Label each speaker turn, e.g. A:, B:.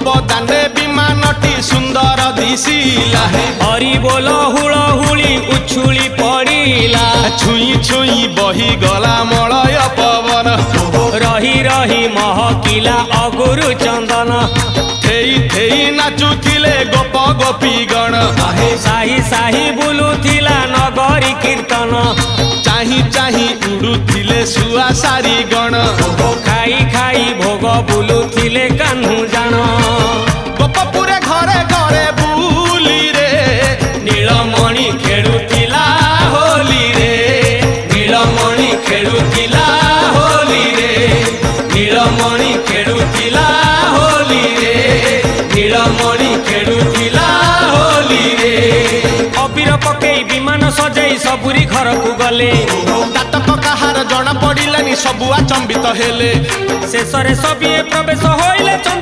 A: गोपदाने विमानटी सुंदर दिशिला
B: हरि बोल हुलहुली उछुली पड़िला
A: छुई छुई बही गला मलय पवन
B: रही रही महकिला अगुरु चंदन
A: थेई थेई नाचुथिले गोप गोपी गण
B: साही साही बुलुथिला नगरी कीर्तन
A: चाही चाही उड़ुथिले सुआ सारी गण
B: खाई खाई भोग बुलुथिले कान्हू जान
A: गोपपुरे घरे घरे बुली रे
B: नीलमणि खेलुथिला होली रे नीलमणि खेलुथिला होली रे नीलमणि खेलुथिला होली रे नीलमणि खेलुथिला होली रे अबीर पकेई विमान सजाई सबुरी घर को गले
A: दातक काहार जଣା पड़िलानी सबु आचंबित हेले
B: शेषरे सबिए प्रवेश होइले।